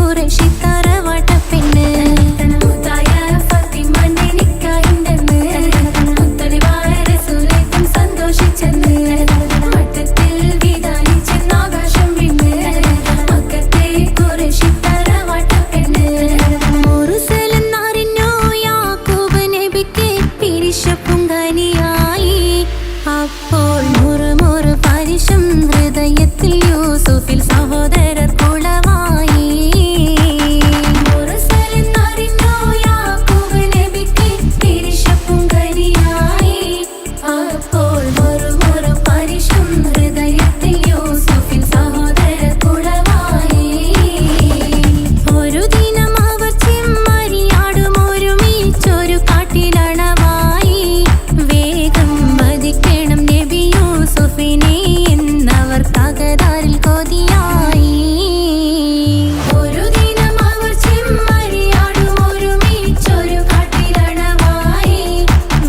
കുറേശ്ശി തറവാട്ട പെണ്ണ് മുത്തായ ഫാത്തിമന്റെ നിക്കാഹിണ്ടെന്ന് മുത്തലിബായ റസൂലേക്കും സന്തോഷിച്ചെന്ന് വട്ടത്തിൽ വിധാനിച്ചെന്ന് ആകാശം വിണ്ണ് മക്കത്തെ കുറേശ്ശി തറവാട്ട പെണ്ണ് മുർസലെന്നറിഞ്ഞു യാക്കൂബ് നബിക്ക് പിരിശപ്പുങ്കനിയായി അപ്പോൾ മുറുമുറു പരിശം ഹൃദയത്തിൽ യൂസുഫിൽ സഹോദരർ കുളവായി മുർസലെന്നറിഞ്ഞു യാക്കൂബ് നബിക്ക് പിരിശപ്പുങ്കനിയായി അപ്പോൾ മുറുമുറു പരിശം ഹൃദയത്തിൽ യൂസുഫിൽ സഹോദരർ കുളവായി ഒരു ദിനം അവർ ചെമ്മരിയാടും ഒരുമിച്ചൊരു കാട്ടിലണവായി വേഗം വധിക്കണം നബി യൂസുഫിനെ എന്നവർ തകരാറിൽ കൊതിയായി ഒരു ദിനം അവർ ചെമ്മരിയാടും ഒരുമിച്ചൊരു കാട്ടിലണവായി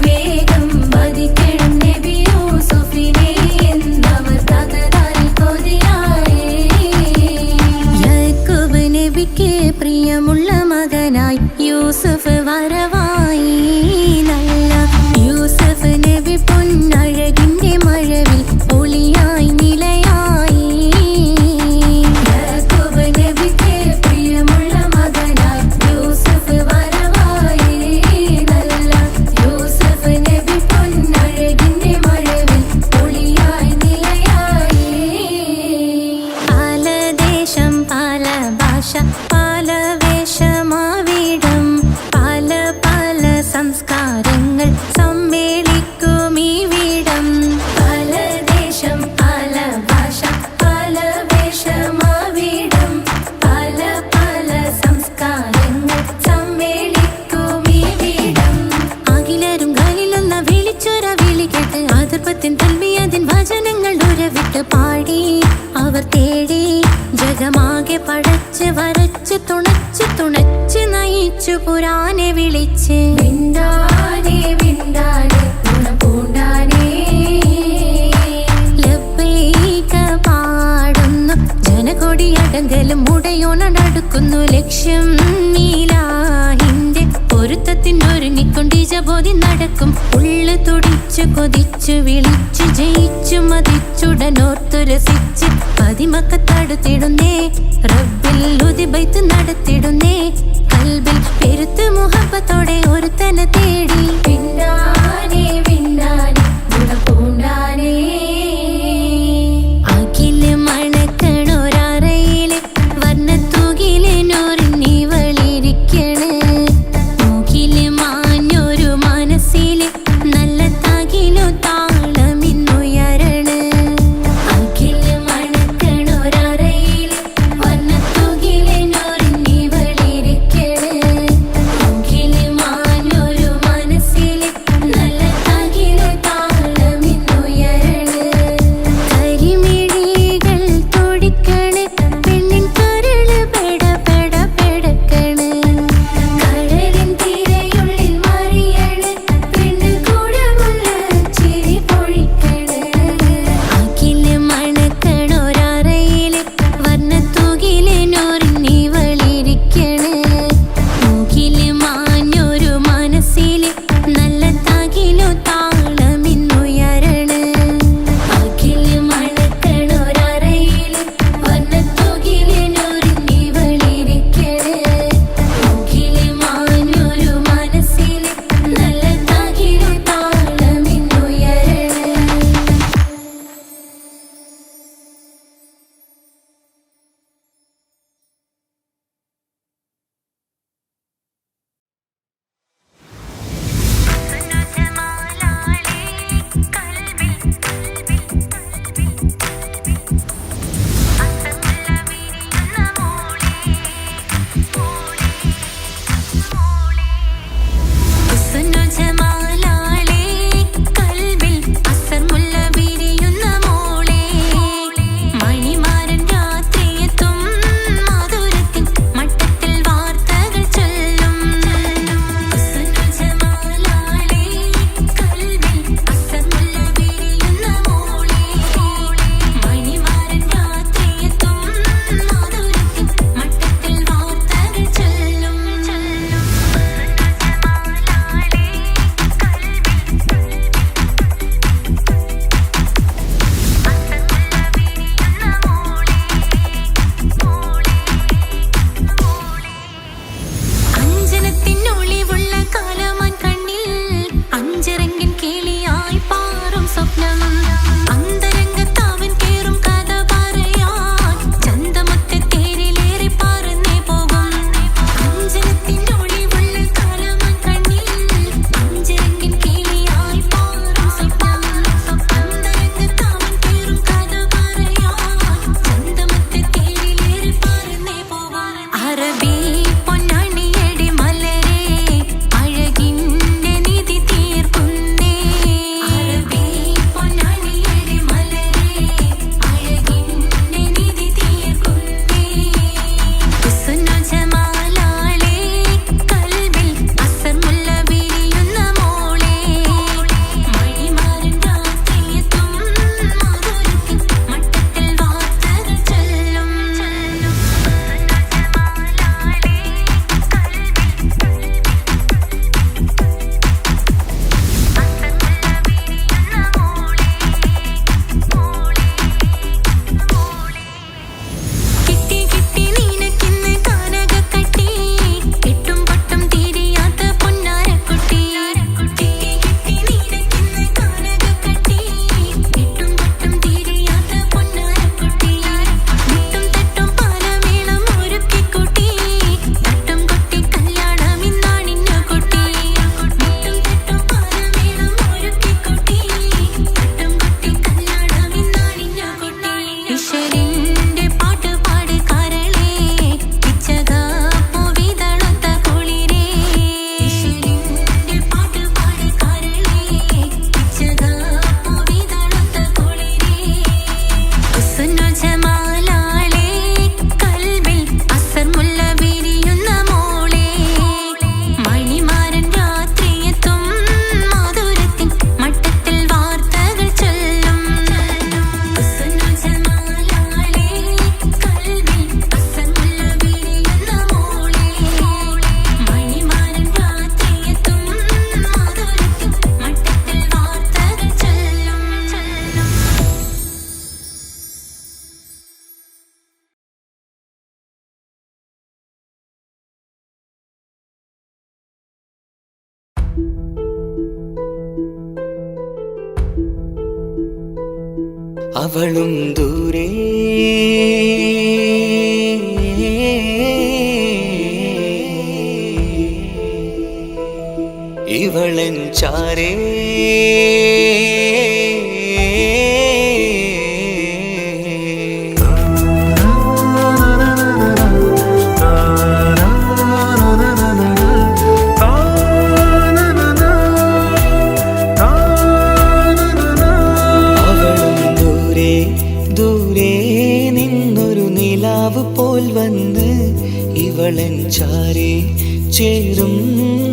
വേഗം വധിക്കണം നബി യൂസുഫിനെ എന്നവർ തകരാറിൽ കൊതിയായി യാക്കൂബ് നബിക്ക് പ്രിയമുള്ള മകനായി യൂസുഫ് വരവായി നല്ല യൂസുഫ് നബി പൊന്നഴകിന്റെ മഴവിൽ ഒളിയായി നിലയായി യാക്കൂബ് നബിക്ക് പ്രിയമുള്ള മകനായി യൂസുഫ് വരവായി നല്ല യൂസുഫ് നബി പൊന്നഴകിന്റെ മഴവിൽ ഒളിയായി നിലയായി പല ദേശം പല ഭാഷ പല വേഷമാവിടം പല പല സംസ്കാരങ്ങൾ സമ്മേളിക്കും ഈ വീടം പല ദേശം പല ഭാഷ പല വേഷമാവിടം പല പല സംസ്കാരങ്ങൾ സമ്മേളിക്കും ഈ വീടം അഖിലരും ഖലിലൊന്ന വിളിച്ചൊര വിളി കേട്ട് അതിർപ്പത്തിൻ തൽബിയതിൻ വചനങ്ങൾ ഉരവിട്ട് പാടി അവർ തേടി ജഗമാകെ പടച്ച് വരച്ച് തുണച്ച് നയിച്ചു പുരാനെ വിളിച്ച് വിണ്ടാനെ വിണ്ടാനെ ഗുണപൂണ്ടാനെ ലബ്ബൈക പാടുന്നു ജനകൊടിയടങ്കലും മുടയോണടുക്കുന്നു ലക്ഷ്യം നീലാഹിന്റെ പൊരുത്തത്തിനൊരുങ്ങിക്കൊണ്ട് ജബോധി നടക്കും ഉള്ളു തുടിച്ചു കൊതിച്ചു വിളിച്ചു ജയിച്ചു മതിച്ചുടനോർത്തു രസിച്ച് പതിമക്കത്തടുത്തിടുന്നേ റബ്ബിൽ ഉദിബൈത്ത് നടത്തിടുന്നേ കൽബിൽ പെരുത്ത് മുഹബത്തോടെ ഒരുത്തനെ തേടി വിണ്ടാനെ വിണ്ടാനെ ഗുണപൂണ്ടാനെ അഖില് മണക്കണൊരറയില് വർണ്ണത്തൂകില് നൂറിനിവളിരിക്കണ് മൂക്കില് മാഞ്ഞൊരു മനസ്സില് നല്ല തകിലു താളമിന്നുയരണ് അഖില് മണക്കണൊരറയില് വർണ്ണത്തൂകില് നൂറിനിവളിരിക്കണ് മൂക്കില് മാഞ്ഞൊരു അവളും ദൂരെ ഇവളൻ ചാരേ പോൽ വന്ന് ഇവളൻ ചാരേ ചേരും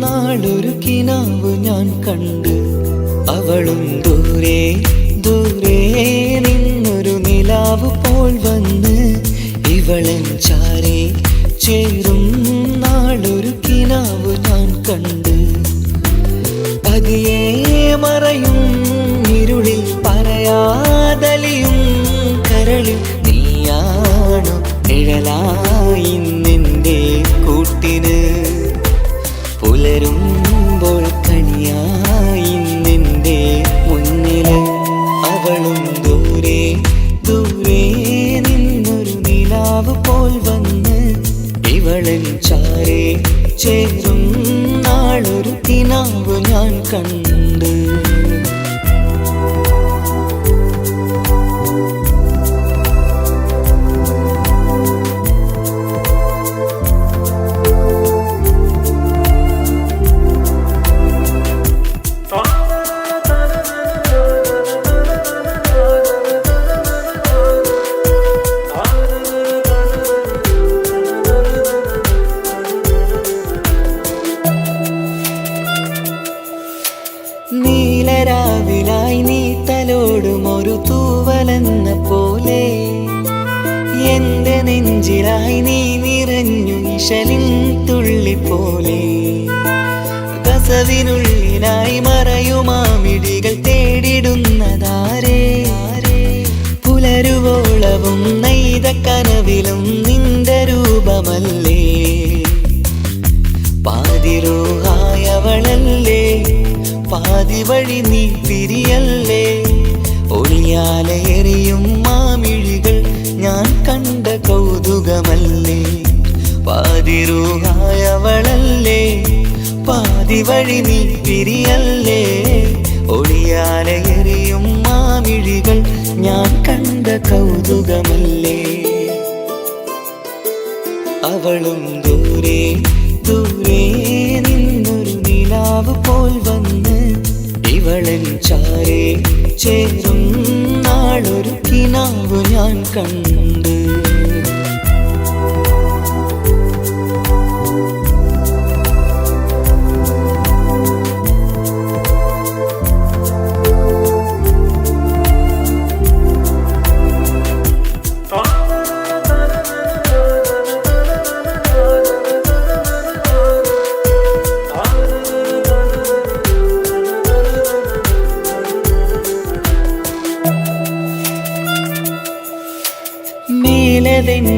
നാളൊരു കിനാവ് ഞാൻ കണ്ട് അവളും ദൂരെ ദൂരെ നിന്നൊരു നിലാവ് പോൽ വന്ന് ഇവളൻ ചാരേ ചേരും നാളൊരു കിനാവ് ഞാൻ കണ്ട് പതിയെ മറയും ഇരുളിൽ പറയാതലിയും കരളിൽ നീയാണു നിഴലായി നിന്റെ കൂട്ടിന് പുലരുമ്പോൾ കണിയായി നിന്റെ മുന്നില് അവളും ദൂരെ ദൂരെ നിന്നൊരു നിലാവ് പോൽ വന്ന് ഇവളൻ ചാരേ ചേരും നാളൊരു കിനാവ് ഞാൻ കണ്ട് നീലരാവിലായി നീ തലോടും ഒരു തൂവലെന്ന പോലെ എന്റെ നെഞ്ചിലായി നീ നിറഞ്ഞു ഇശലിൻ തുള്ളി പോലെ കസവിനുള്ളിലായി മറയുമാമിടികൾ തേടിടുന്നതാരേ പുലരുവോളവും നെയ്ത കനവിലും നിന്റെ രൂപമല്ലേ പാതിരൂഹായവളല്ലേ പാതി വഴി നീ തിരിയല്ലേ ഒളിയാലെ എറിയും മാമിഴികൾ ഞാൻ കണ്ട കൗതുകമല്ലേ പാതിരൂഹായവളല്ലേ പാതി വഴി നീ തിരിയല്ലേ ഒളിയാലെ എറിയും മാമിഴികൾ ഞാൻ കണ്ട കൗതുകമല്ലേ അവളും ദൂരെ ദൂരെ നിന്നൊരു നിലാവ് പോൽ വന്ന് ഇവളൻ ചാരേ ചേരും നാളൊരു കിനാവ് ഞാൻ കണ്ട്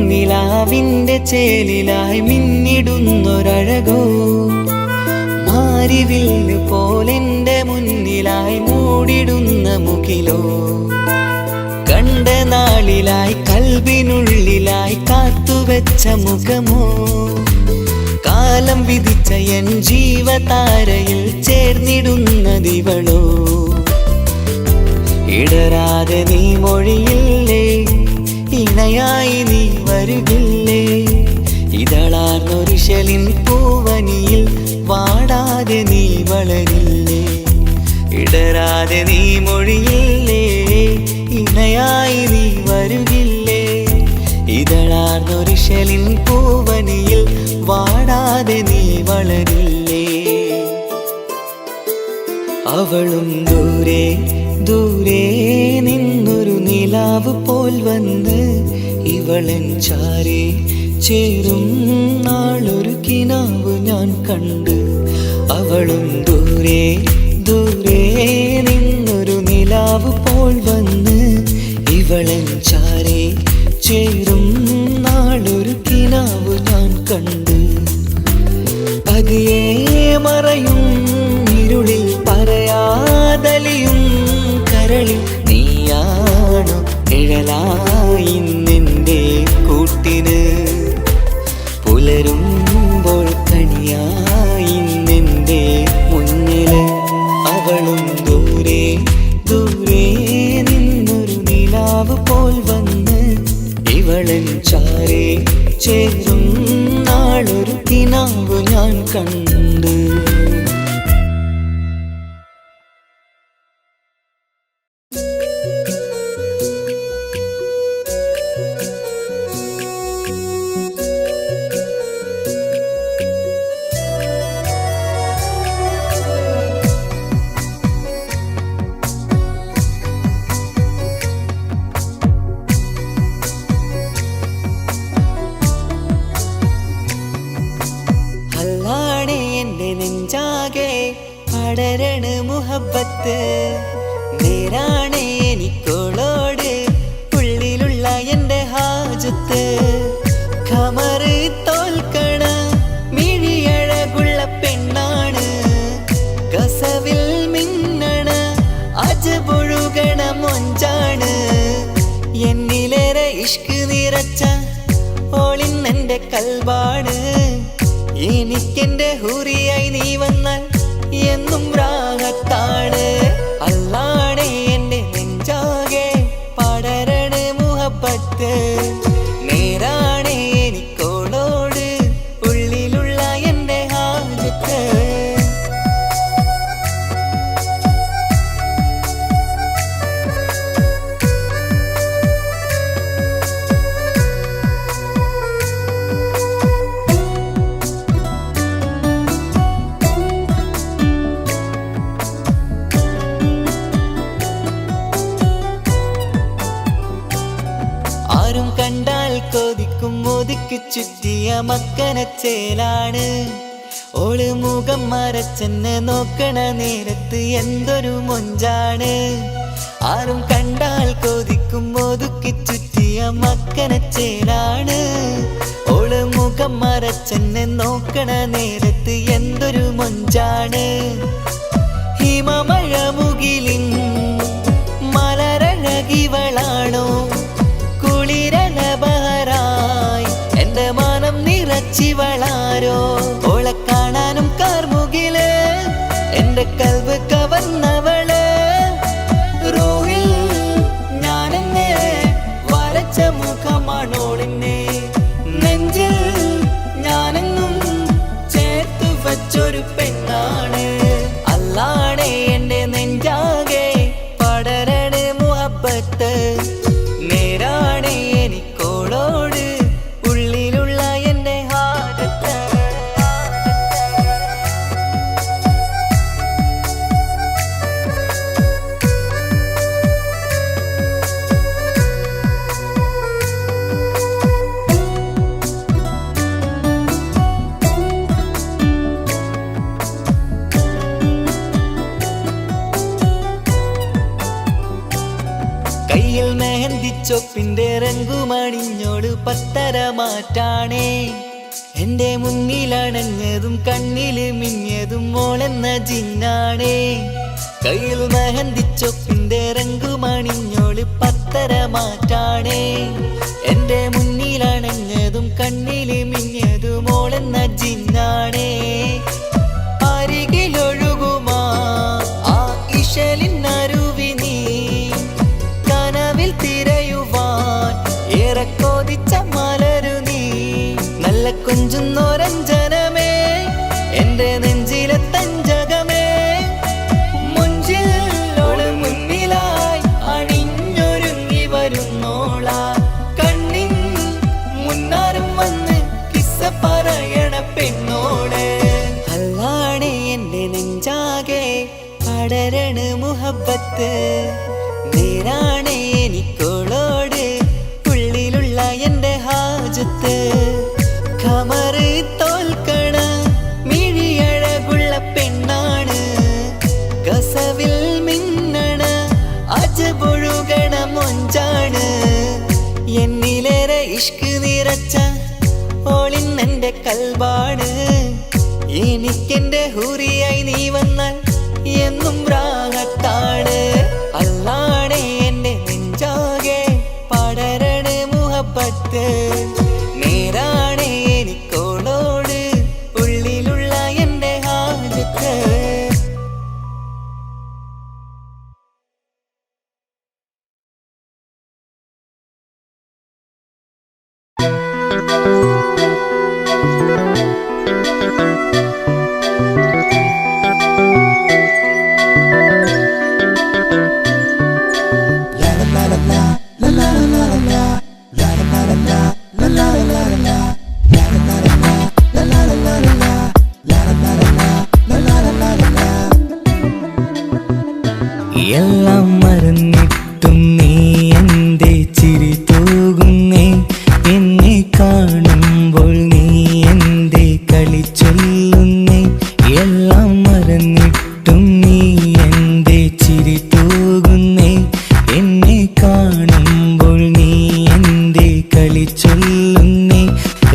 നിലാവിന്റെ ചേലിലായി മിന്നിടുന്നൊരഴകോ മാരിവില്ല് പോലെന്റെ മുന്നിലായി മൂടിടുന്ന മുകിലോ കണ്ട നാളിലായി കൽബിനുള്ളിലായി കാത്തുവെച്ച മുഖമോ കാലം വിധിച്ച എൻ ജീവതാരയിൽ ചേർന്നിടുന്നതിവളോ ഇടരാതെ നീ മൊഴിയില്ലേ ഇണയായി നീ വരുകില്ലേ ഇതളാർന്നൊരിശലിൻ പൂവനിയിൽ വാടാതെ നീ വളരില്ലേ ഇടരാതെ നീ മൊഴിയില്ലേ ഇണയായി നീ വരുകില്ലേ ഇതളാർന്നൊരിശലിൻ പൂവനിയിൽ വാടാതെ നീ വളരില്ലേ അവളും ദൂരെ ദൂരെ നിന്നൊരു നിലാവ് പോൽ വന്ന് ഇവളൻ ചാരേ ചേരും നാളൊരു കിനാവ് ഞാൻ കണ്ട് അവളും ദൂരെ ദൂരെ നിന്നൊരു നിലാവ് പോൽ വന്ന് ഇവളൻ ചാരേ ചേരും നാളൊരു കിനാവ് ഞാൻ കണ്ട് പതിയെ മറയും ഇരുളിൽ പറയാതലിയും കരളിൽ നീയാണു നിഴലായി നിന്റെ കൂട്ടിന് പുലരുമ്പോൾ കണിയായി നിന്റെ മുന്നില് അവളും ദൂരെ ദൂരെ നിന്നൊരു നിലാവ് പോൽ വന്ന് ഇവളൻ ചാരേ ചേരും നാളൊരു കിനാവ് ഞാൻ കണ്ട്. നെഞ്ചാകെ പടരണ മുഹബത്ത് നേരാണ് എനിക്കോളോട് ഉള്ളിലുള്ള എൻ്റെ ഹാജത്ത്. ഖമറ് തോൽക്കണ മിഴിയഴകുള്ള പെണ്ണാണ് കസവിൽ മിന്നണ അജപൊഴുകണ മൊഞ്ചാണ്. എന്നിലേറെ ഇഷ്ക് നിറച്ച ഓളിന്നെൻ്റെ കൽബാണ്. എനിക്കെന്റെ ഹൂറിയായി നീ വന്നാൽ എന്നും രാഗത്താണ്. അല്ലാണേ എൻ്റെ നെഞ്ചാകെ പടരണ മുഹബത്ത് നേരാണേ എനിക്കോളോട് ഉള്ളിലുള്ള എൻ്റെ ഹാജത്ത്. ആരും കണ്ടാൽ കൊതിക്കും ഒതുക്കി ചുറ്റിയ മക്കനച്ചേലാണ്. ഓള് മുഖം മറച്ചെന്നെ നോക്കണ നേരത്ത് എന്തൊരു മൊഞ്ചാണ്. ആരും കണ്ടാൽ കൊതിക്കും ഒതുക്കി ചുറ്റിയ മക്കനച്ചേലാണ്. ഓള് മുഖം മറച്ചെന്നെ നോക്കണ നേരത്ത് എന്തൊരു മൊഞ്ചാണ്. ഹിമമഴ മുകിലിൻ മലരഴകിവളാണോ കുളിരലബഹരായി എൻ്റെ മാനം നിറച്ചിവളാരോ. ഓളെ കാണാനും കാർമുകില് എൻ്റെ കൽവ് കവർന്നവള്. റൂഹിൽ ഞാനെന്നെ വരച്ച മുഖമാണോളിന്നെ നെഞ്ചിൽ ഞാനെന്നും ചേർത്തു വച്ചൊരു പെണ്ണാണ്. അല്ലാണേ എൻ്റെ നെഞ്ചാകെ പടരണ മുഹബത്ത് നേരാണേ എനിക്കോളോട് ഉള്ളിലുള്ള എൻ്റെ ഹാജത്ത്. കയ്യിൽ മെഹന്തിച്ചൊപ്പിന്റെ രംഗുമണിഞ്ഞോട് പത്തര മാറ്റാണേ. എന്റെ മുന്നിലണഞ്ഞതും കണ്ണില് മിഞ്ഞതും മോളെന്ന ജിന്നാണേ. കയ്യിൽ മെഹന്തിച്ചൊപ്പിന്റെ രംഗുമണിഞ്ഞോട് പത്തര മാറ്റാണേ. എന്റെ മുന്നിലണഞ്ഞതും കണ്ണില് മിഞ്ഞതും മോളെന്ന ജിന്നാണേ. അരികിലൊഴുകുമാ ആ ഇശലിനരുവി നീ കനവിൽ തിരയുവാൻ ഏറെ കൊതിച്ച മലരു നീ. നല്ല കൊഞ്ചുന്നോരഞ്ജനമേ എൻ്റെ നെഞ്ചിലെ തഞ്ചകമേ. മുഞ്ചിൽ ഓള് മുന്നിലായി അണിഞ്ഞൊരുങ്ങി വരുന്നോള. കണ്ണിൻ മുന്നാരും വന്ന് കിസ്സ പറയണ പെണ്ണോട്. അല്ലാണേ എൻ്റെ നെഞ്ചാകെ പടരണ മുഹബത്ത് നേരാണേ എനിക്കോളോട് ഉള്ളിലുള്ള എൻ്റെ ഹാജത്ത്. ഖമറ് തോൽക്കണ മിഴിയഴകുള്ള പെണ്ണാണ് കസവിൽ മിന്നണ അജപൊഴുകണ മൊഞ്ചാണ്. എന്നിലേറെ ഇഷ്ക് നിറച്ച ഓളിന്നെൻ്റെ കൽബാണ്. എനിക്കെന്റെ ഹൂറിയായി നീ വന്നാൽ എന്നും രാഗത്താണ്. അല്ലാണേ എൻ്റെ നെഞ്ചാകെ എല്ലാം മറന്നിട്ടും നീ എന്റെ ചിരി തൂകുന്നേ, എന്നെ കാണുമ്പോൾ നീ എന്റെ കളി ചൊല്ലുന്നേ. എല്ലാം മറന്നിട്ടും നീ എന്റെ ചിരി തൂകുന്നേ, എന്നെ കാണുമ്പോൾ നീ എന്റെ കളി ചൊല്ലുന്നേ.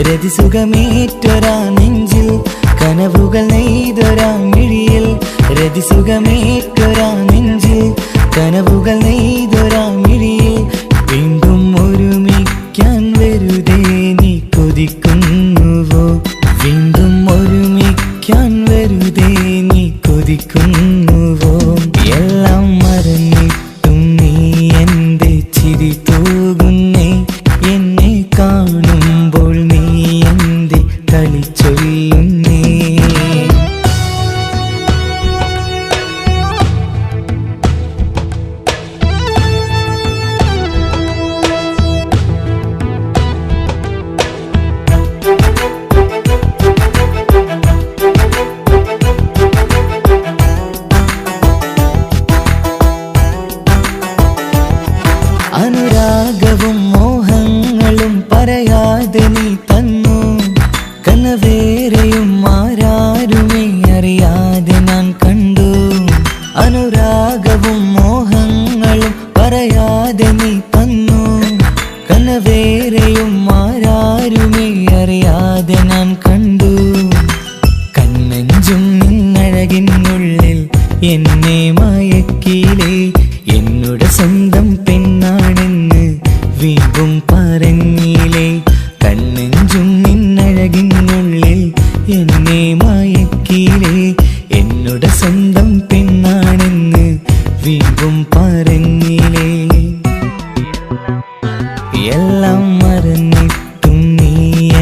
രതിസുഖമേറ്റൊരാ നെഞ്ചിൽ കനവുകൾ നെയ്തൊരാ മിഴിയിൽ, രതിസുഖമേറ്റൊരാ നെഞ്ചിൽ കനവുകൾ നെയ്തൊരാ മിഴിയിൽ. വീണ്ടും ഒരുമിക്കാൻ വെറുതെ നീ കൊതിക്കുന്നുവോ, വീണ്ടും ഒരുമിക്കാൻ വെറുതെ നീ കൊതിക്കുന്നുവോ. എല്ലാം മറന്നിട്ടും നീ എന്റെ ചിരി തൂകുന്നേ, എന്നെ കാണുമ്പോൾ നീ എന്റെ കളി ചൊല്ലുന്നേ. അനുരാഗവും മോഹങ്ങളും പറയാതെ നീ തന്നു, കനവേറെയും ആരാരുമേ അറിയാതെ ഞാൻ കണ്ടു. അനുരാഗവും മോഹങ്ങളും പറയാതെ നീ തന്നു, കനവേറെയും ആരാരുമേ അറിയാതെ ഞാൻ കണ്ടു. കണ്ണെഞ്ചും നിന്നഴകിനുള്ളിൽ എന്നെ മയക്കിയിലേ, എന്നോട് സ്വന്തം പെണ്ണാണെന്ന് വീണ്ടും പറഞ്ഞില്ലേ. കണ്ണെഞ്ചും നിന്നഴകിനുള്ളിൽ എന്നെ മയക്കിയില്ലേ, എന്നോട് സ്വന്തം പെണ്ണാണെന്ന് വീണ്ടും പറഞ്ഞില്ലേ. എല്ലാം മറന്നിട്ടും നീ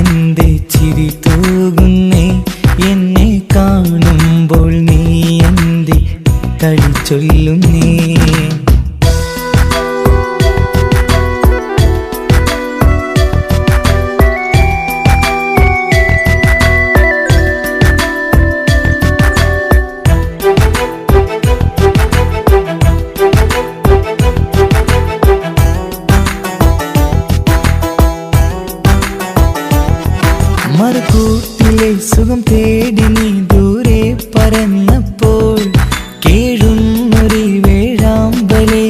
എന്റെ ചിരി തൂകുന്നേ, എന്നെ കാണുമ്പോൾ നീ എന്റെ കളി ചൊല്ലുന്നേ. മറുകൂട്ടിലെ സുഖം തേടി നീ ദൂരെ പറന്നപ്പോൾ, കേഴുന്നൊരു വേഴാമ്പലെ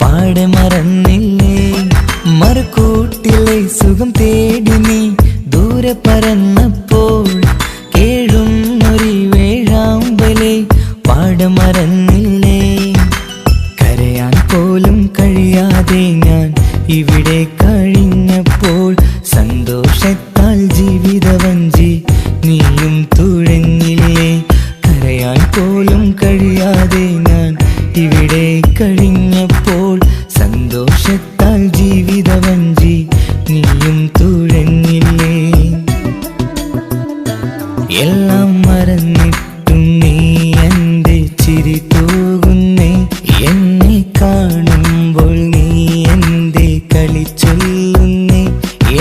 പാടെ മറന്നില്ലേ. മറുകൂട്ടിലെ സുഖം തേടി നീ ദൂരെ പറന്നപ്പോൾ, കേഴുന്നൊരു വേഴാമ്പലെ പാടെ മറന്നില്ലേ. കരയാൻ പോലും കഴിയാതെ ഞാൻ ഇവിടെ കഴിഞ്ഞപ്പോൾ, സന്തോഷത്താൽ ജീവിതവഞ്ചി നീയും തുഴഞ്ഞില്ലേ. കരയാൻ പോലും കഴിയാതെ ഞാൻ ഇവിടെ കഴിഞ്ഞപ്പോൾ, സന്തോഷത്താൽ ജീവിതവഞ്ചി നീയും തുഴഞ്ഞില്ലേ. എല്ലാം മറന്നിട്ടും നീ എന്റെ ചിരി തൂകുന്നേ, എന്നെ കാണുമ്പോൾ നീ എന്റെ കളി ചൊല്ലുന്നേ.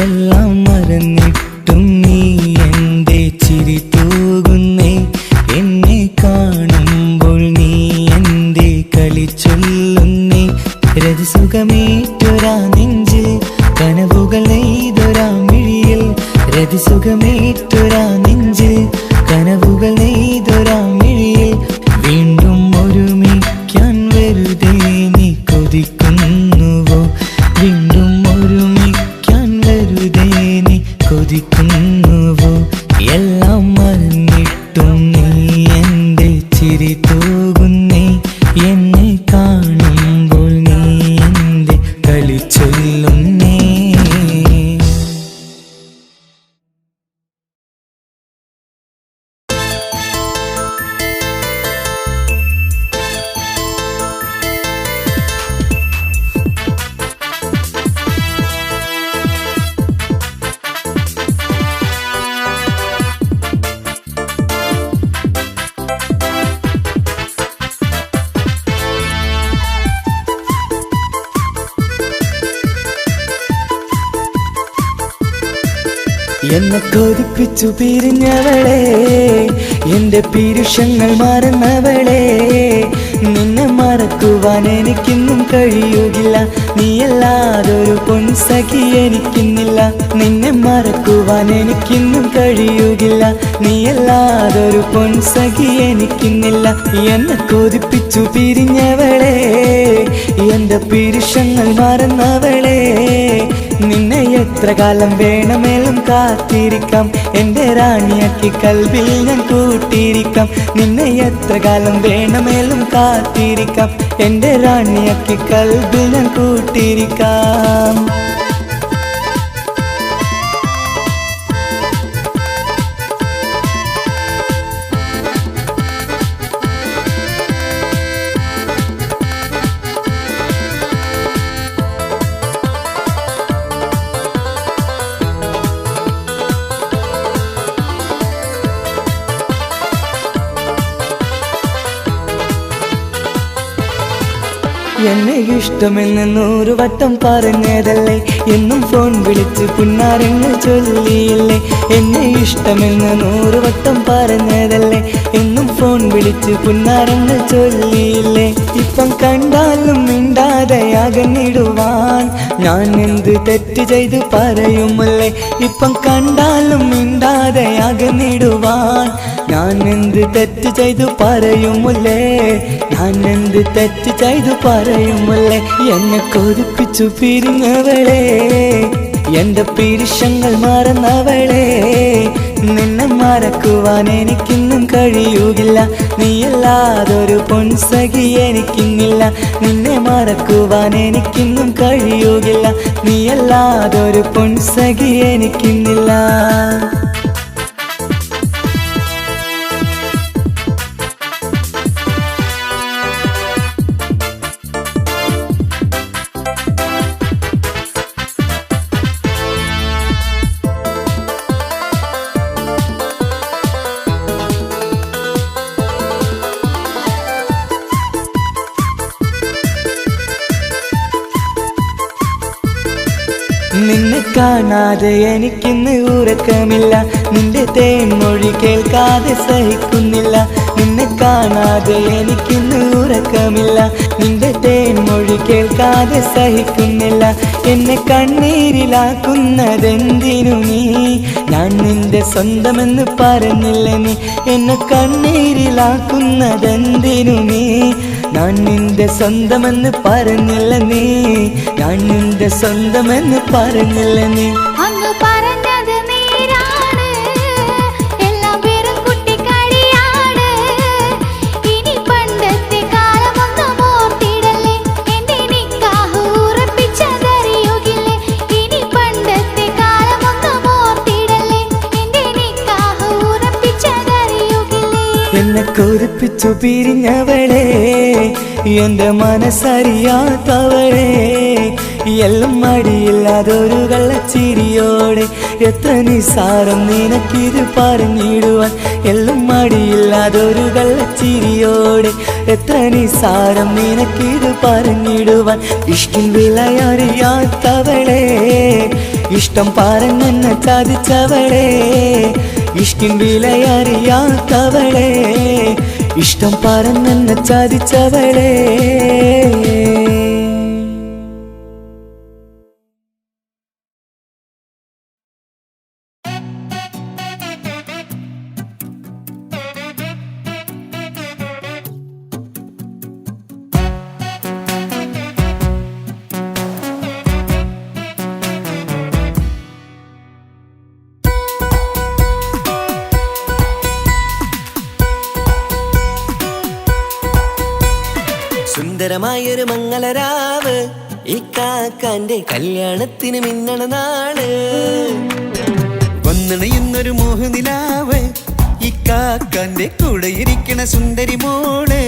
എല്ലാം മറന്നിട്ടും നീ എന്റെ ചിരി തൂകുന്നേ, എന്നെ കാണുമ്പോൾ നീ എന്റെ കളി ചൊല്ലുന്നേ. രതിസുഖമേറ്റൊരാ നെഞ്ചിൽ കനവുകൾ നെയ്തൊരാ മിഴിയിൽ, രതിസുഖമേറ്റൊരാ നെഞ്ചിൽ കനവുകൾ നെയ്തൊരാ മിഴിയിൽ. വീണ്ടും ഒരുമിക്കാൻ വെറുതെ നീ കൊതിക്കുന്നുവോ, വീണ്ടും ഒരുമിക്കാൻ വെറുതെ നീ കൊതിക്കുന്നുവോ. എല്ലാം മറന്നിട്ടും നീ എന്റെ ചിരി തൂകുന്നേ, എന്നെ കാണുമ്പോൾ നീ എന്റെ കളി ചൊല്ലുന്നേ. എന്നെ കൊതിപ്പിച്ചു പിരിഞ്ഞവളെ, എന്റെ പീരുഷങ്ങൾ മറന്നവളെ, നിന്നെ മറക്കുവാൻ എനിക്കിന്നും കഴിയുകില്ല, നീയല്ലാതൊരു പൊൻസഖി എനിക്കിന്നില്ല. നിന്നെ മറക്കുവാൻ എനിക്കിന്നും കഴിയുകില്ല, നീയല്ലാതൊരു പൊൻസഖി എനിക്കിന്നില്ല. എന്നെ കൊതിപ്പിച്ചു പിരിഞ്ഞവളെ, എന്റെ പീരുഷങ്ങൾ മറന്നവളെ, നിന്നെ എത്ര കാലം വേണമെങ്കിലും കാത്തിരിക്കാം, എന്റെ റാണിയാക്കി കൽവിൽ ഞാൻ കൂട്ടിയിരിക്കാം. നിന്നെ എത്ര കാലം വേണമെങ്കിലും കാത്തിരിക്കാം, എന്റെ റാണിയാക്കി കൽവിൽ ഞാൻ കൂട്ടിയിരിക്കാം. എന്നെ ഇഷ്ടമെന്ന് 100 വട്ടം പറഞ്ഞതല്ലേ, എന്നും ഫോൺ വിളിച്ച് പുന്നാരങ്ങൾ ചൊല്ലിയില്ലേ. എന്നെ ഇഷ്ടമെന്ന് 100 വട്ടം പറഞ്ഞതല്ലേ, എന്നും ഫോൺ വിളിച്ച് പുന്നാരങ്ങൾ ചൊല്ലിയില്ലേ. ഇപ്പം കണ്ടാലും മിണ്ടാതെ അകന്നിടുവാൻ ഞാൻ എന്ത് തെറ്റ് ചെയ്ത് പറയുമല്ലേ. ഇപ്പം കണ്ടാലും മിണ്ടാതെ അകന്നിടുവാൻ ഞാൻ എന്ത് തെറ്റ് ചെയ്തു പറയുമല്ലേ, ഞാൻ എന്ത് തെറ്റ് ചെയ്തു പറയുമല്ലേ. എന്നെ കൊതിപ്പിച്ചു പിരിഞ്ഞവളെ, എന്റെ പീരുഷങ്ങൾ മറന്നവളെ, നിന്നെ മറക്കുവാൻ എനിക്കിന്നും കഴിയുകില്ല, നീയല്ലാതൊരു പൊൻസഖി എനിക്കിന്നില്ല. നിന്നെ മറക്കുവാൻ എനിക്കിന്നും കഴിയുകില്ല, നീയല്ലാതൊരു പൊൻസഖി എനിക്കിന്നില്ല. നിന്നെ കാണാതെ എനിക്കിന്ന് ഉറക്കമില്ല, നിന്റെ തേൻമൊഴി കേൾക്കാതെ സഹിക്കുന്നില്ല. നിന്നെ കാണാതെ എനിക്കിന്ന് ഉറക്കമില്ല, നിന്റെ തേൻമൊഴി കേൾക്കാതെ സഹിക്കുന്നില്ല. എന്നെ കണ്ണീരിലാക്കുന്നതെന്തിനു നീ, ഞാൻ നിന്റെ സ്വന്തമെന്ന് പറഞ്ഞില്ല നീ. എന്നെ കണ്ണീരിലാക്കുന്നതെന്തിനു നീ, ഞാൻ നിന്റെ സ്വന്തമെന്ന് പറഞ്ഞില്ല നീ, ഞാൻ നിന്റെ സ്വന്തമെന്ന് പറഞ്ഞില്ല നീ. അങ്ങ് പറഞ്ഞത് നേരാണ്, എല്ലാം വെറും കുട്ടിക്കളിയാണ്. ഇനി പണ്ടത്തെ കാലമൊന്നും ഓർത്തിടല്ലേ, എന്റെ നിക്കാഹ് ഉറപ്പിച്ചതറിയുകില്ലേ. ഇനി പണ്ടത്തെ കാലമൊന്നും ഓർത്തിടല്ലേ, എന്റെ നിക്കാഹ് ഉറപ്പിച്ചതറിയുകില്ലേ. എന്നെ കൊതിപ്പിച്ചു പിരിഞ്ഞവളെ, എന്റെ മനസ്സറിയാത്തവളെ, എല്ലാം മടിയില്ലാതൊരു കള്ളച്ചിരിയോടെ, എത്ര നിസാരം നിനക്കിത് പറഞ്ഞിടുവാൻ. എല്ലാം മടിയില്ലാതൊരു കള്ളച്ചിരിയോടെ, എത്ര നിസാരം നിനക്കിത് പറഞ്ഞിടുവാൻ. ഇഷ്കിൻ വിലയറിയാത്തവളെ, ഇഷ്ടം പറഞ്ഞെന്നെ ചതിച്ചവളെ, ഇഷ്കിൻ വിലയറിയാത്തവളെ, ഇഷ്ടം പറഞ്ഞെന്നെ ചതിച്ചവളെ. സുന്ദരമായൊരു മംഗളരാവ്, ഈ കാക്കാന്റെ കല്യാണത്തിന് മിന്നണ നാള്. വന്നിണയുന്നൊരു മോഹനിലാവ്, ഈ കാക്കാന്റെ കൂടെ ഇരിക്കണ സുന്ദരി മോള്.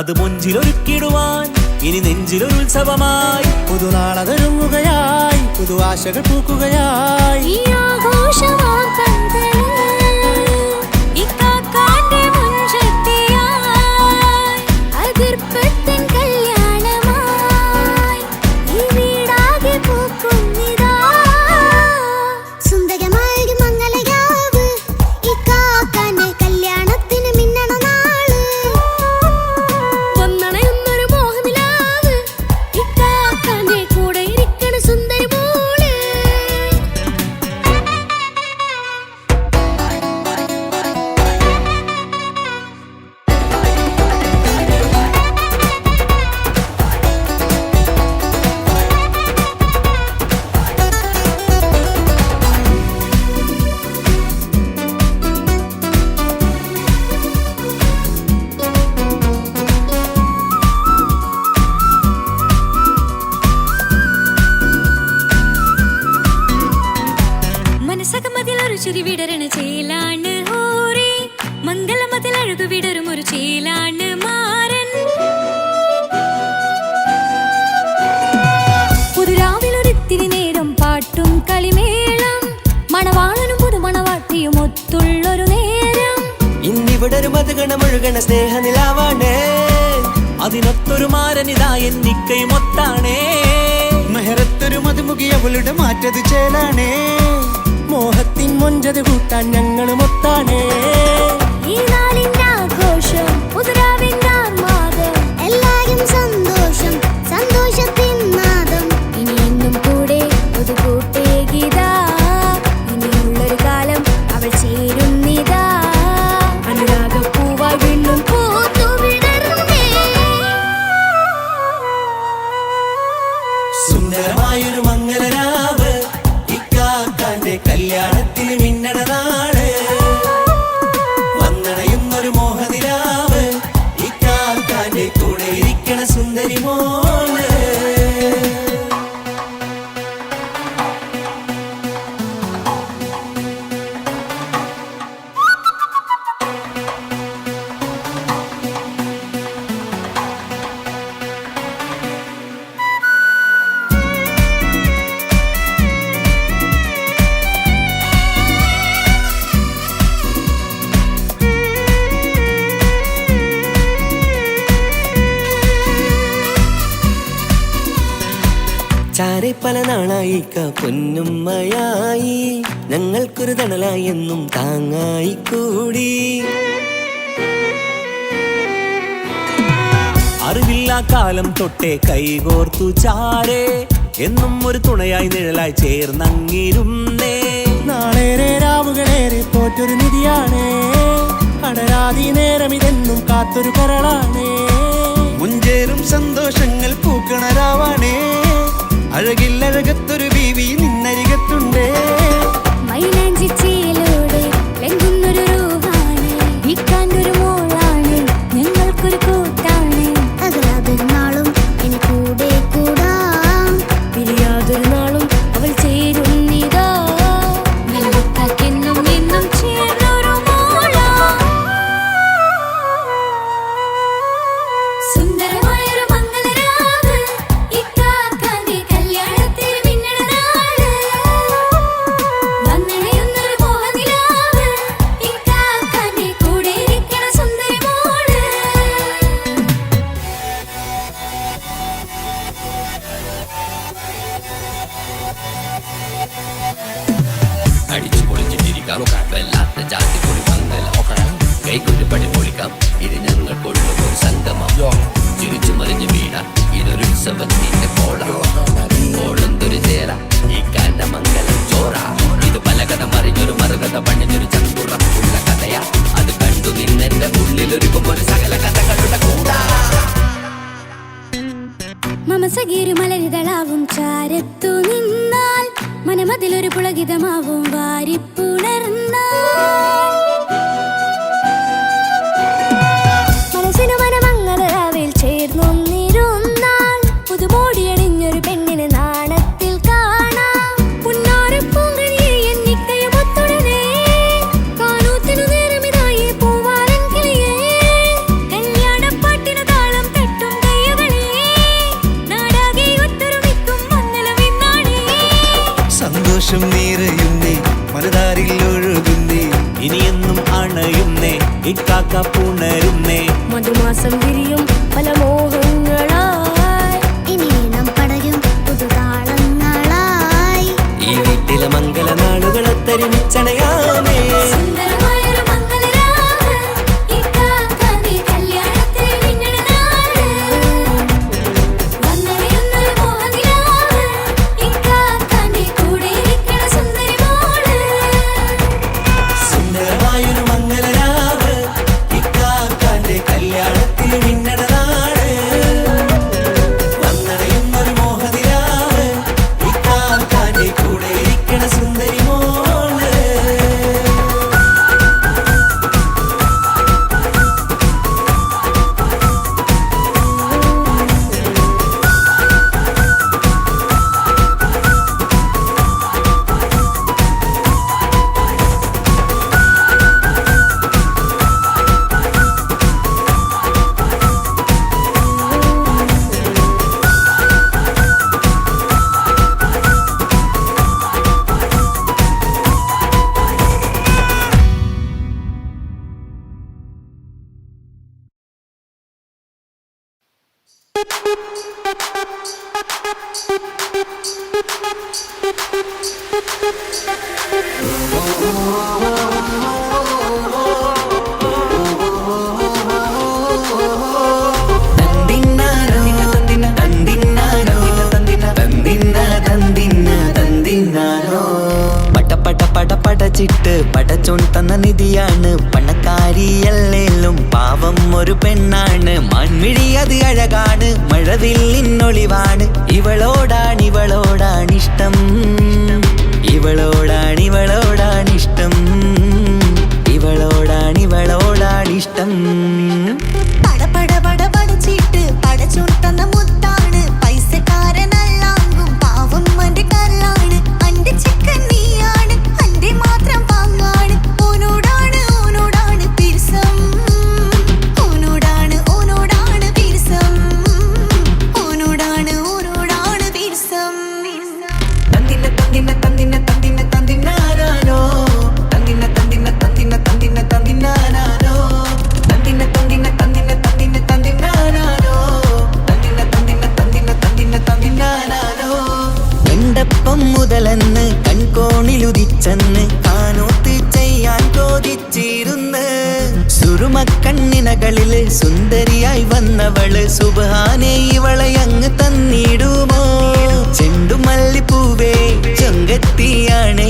അത് മുഞ്ചിലൊരുക്കിടുവാൻ ഇനി നെഞ്ചിലൊരു ഉത്സവമായി, പുതുനാളതൊരുങ്ങുകയായി, പുതു ആശകൾ പൂക്കുകയായി. ഈ ആഘോഷവാർത്തകളിൽ ഇക്കാക്കാന്റെ മുൻചെത്തിയായി, അതിർപ്പത്തിൻ കല്യാണമായി ഈ വീടാകെ പൂക്കുന്നിതാ. ഒരു ചിരി വിടരണ ചേലാണ് ഓരേ മംഗലമതിൽ അഴകു വിടരും ഒരു ചേലാണ് മാരൻ പുതുരാവിലൊരിത്തിരി നേരം പാട്ടും കളിമേളം മണവാളനും പുതുമണവാട്ടിയും ഒത്തുള്ളൊരു നേരം ഇന്നിവിടെ ഒരു മധുഗണമൊഴുകണ സ്നേഹനിലാവാണേ അതിനൊത്തൊരു മാരനിതാ എന്നിക്കയും ഒത്താണേ മെഹറത്തൊരു മധുമുഖി അവളുടെ മാറ്റത് ചേലാണേ മോഹത്തിൻ മൊഞ്ചത് കൂട്ടാൻ ഞങ്ങളും ഒത്താണേ ഈ നാളിന്റെ ആഘോഷം പുതുരാവിന്റെ ആർമാദം എല്ലാരും സന്തോഷം സന്തോഷത്തിൻ നാദം ഇനി എന്നും കൂടെ പുതുകൂട്ടേ ഗീതാ ഇനിയുള്ളൊരു കാലം അവൾ ചേരുന്നിതാ അനുരാഗപ്പൂവായി വീണ്ടും പൂത്തു വിടർന്നേ സുന്ദരമായൊരു മംഗലരാവ് ഇക്കാക്കാന്റെ കല്യാണത്തിന് മിന്നണ നാള് വന്നണയുന്നൊരു മോഹനിലാവ് ഇക്കാക്കാന്റെ കൂടെ ഇരിക്കണ സുന്ദരി മോള് ചാരെ പല നാളായിക്ക പൊന്നുമ്മയായി ഞങ്ങൾക്കൊരു തണലായി എന്നും താങ്ങായി കൂടി അറിവില്ല കാലം തൊട്ടേ കൈകോർത്തു ചാരേ എന്നും ഒരു തുണയായി നിഴലായി ചേർന്നങ്ങിരുന്നേ നാളേറെ രാവുകളേറെ പോറ്റൊരു നിധിയാണേ അടരാതി നേരം ഇതെന്നും കാത്തൊരു കരളാണേ മുഞ്ചേറും സന്തോഷങ്ങൾ പൂക്കണരാവാണേ അഴകില്ലഴകത്തൊരു ബീവി നിന്നരികത്തുണ്ടേ മൈലാഞ്ചി ചേലോടെ ലംഘുന്നൊരു രൂപാണ് വിൽക്കാണ്ടൊരു മോളാണ് ഞങ്ങൾക്കൊരു കൂട്ടാണ് അകലാതൊരു നാളും ഇനി കൂടെ കൂടാം പിരിയാതൊരു നാളും അവൾ ചേരുന്നിതാ നെല്ലിക്കാക്കെന്നും എന്നും ചേർന്നൊരു മോളാ സുന്ദരമായൊരു മംഗലരാവ് ഇക്കാക്കാന്റെ കല്യാണത്തിന് മിന്നണ നാള് വന്നണയുന്നൊരു മോഹനിലാവ് ഇക്കാക്കാന്റെ കൂടെ ഇരിക്കണ സുന്ദരി മോള് അടിച്ചു പൊളിച്ചിട്ടിരിക്കാം വല്ലാത്ത ജാതി പൊളി മംഗല കൈകൊണ്ടു പടി പൊളിക്കാം ഇത് ഞങ്ങൾ കൊള്ളും സംഗമം ചിരിച്ചു മറിഞ്ഞു വീണ ഇതൊരു ഉത്സവത്തിന്റെ കോളന്തൊരു ചേര ഈ കാണ്ട മംഗലം ചോറ ഇത് പലകഥ മറിഞ്ഞൊരു മറുകഥ പണിഞ്ഞൊരു ചങ്കുറപ്പുള്ള കഥയാ അത് കണ്ടു നിന്നെന്റെ ഉള്ളിലൊരുക്കും ഒരു സകല കഥകളുടെ കൂടാ മമസഗീരു മലരിതളാവും ചാരത്തു നിന്നാൽ മനമതിലൊരു പുളകിതമാവും വാരിപ്പുണർന്നാൽ മനസ്സിനു മനമംഗളരാവിൽ ചേർന്നൊന്നിരുന്നാൽ പുതുമോടിയണിഞ്ഞൊരു പെണ്ണിന് നാണത്തിൽ കാണാം പുന്നാരപ്പൂങ്കണിയെ എന്നിക്കയും ഒത്തുടനെ കാനൂത്തിനു നേരമിതായി പൂവാലൻ കിളിയേ കല്യാണപ്പാട്ടിനു താളം തട്ടും കയ്യുകളേ നാടാകെ ഒത്തൊരുമിക്കും മംഗലമിന്നാണേ സന്തോഷം നിറയുന്നേ മനതാരിൽ ഒഴുകുന്നേ ഇനിയെന്നും അണയുന്നേ ഇക്കാക്ക പുണരുന്നേ മധുമാസം വിരിയും പല മോഹങ്ങളായി ഇനി നാം പടരും പുതുതാളങ്ങളായി ഈ വീട്ടിലെ മംഗല നാളുകളെ തരുമിച്ചണയാമേ സുന്ദരമായൊരു മംഗലരാവ് ഇക്കാക്കാന്റെ കല്യാണത്തിന് മിന്നണ നാള് വന്നണയുന്നൊരു മോഹനിലാവ് ഇക്കാക്കാന്റെ കൂടെ ഇരിക്കണ സുന്ദരി മോള് സുന്ദരമായൊരു മംഗലരാവ് ഇക്കാക്കാന്റെ കല്യാണത്തിന് മിന്നണ നാള് വന്നണയുന്നൊരു മോഹനിലാവ് ഇക്കാക്കാന്റെ കൂടെ ഇരിക്കണ സുന്ദരി മോള് പടച്ചിട്ട് പടച്ചോൻ തന്ന നിധിയാണ് പണക്കാരിയല്ലേലും പാവം ഒരു പെണ്ണാണ് മാൻമിഴി അത് അഴകാണ് മഴവില്ലിന്നൊളിവാണ് ഇവളോടാണിഷ്ടം ഇവളോടാണിഷ്ടം ഇവളോടാണിഷ്ടം പടച്ചിട്ട് പടച്ചോൻ തന്ന മുത്താണ് പൈസക്കാരനല്ലാങ്കും പാവം അന്റെ കരളാണ് അന്റെ ചിക്കൻ നീയാണ് അന്റെ മാത്രം പാങ്ങാണ് ഓനോടാണ് പിരിസം ഓനോടാണ് പിരിസം ഓനോടാണ് പിരിസം തന്തിന തന്തിന തന്തിന തന്തിന തന്തിനാനോ തന്തിന തന്തിന തന്തിന തന്തിന തന്തിനാനോ തന്തിന തന്തിന തന്തിന തന്തിന തന്തിനാനോ തന്തിന തന്തിന തന്തിന തന്തിന തന്തിനാനോ കണ്ടപ്പം മുതലെന്ന് കൺകോണിലുദിച്ചെന്ന് കാനോത്ത് ചെയ്യാൻ ചോദിച്ചിരുന്ന് സുറുമക്കണ്ണിനകളില് സുന്ദരിയായി വന്നവള് സുബ്ഹാനേ ഇവളെ അങ്ങ് തന്നിടുമോ ചെണ്ടുമല്ലിപ്പൂവേ ചൊങ്കത്തിയാണ്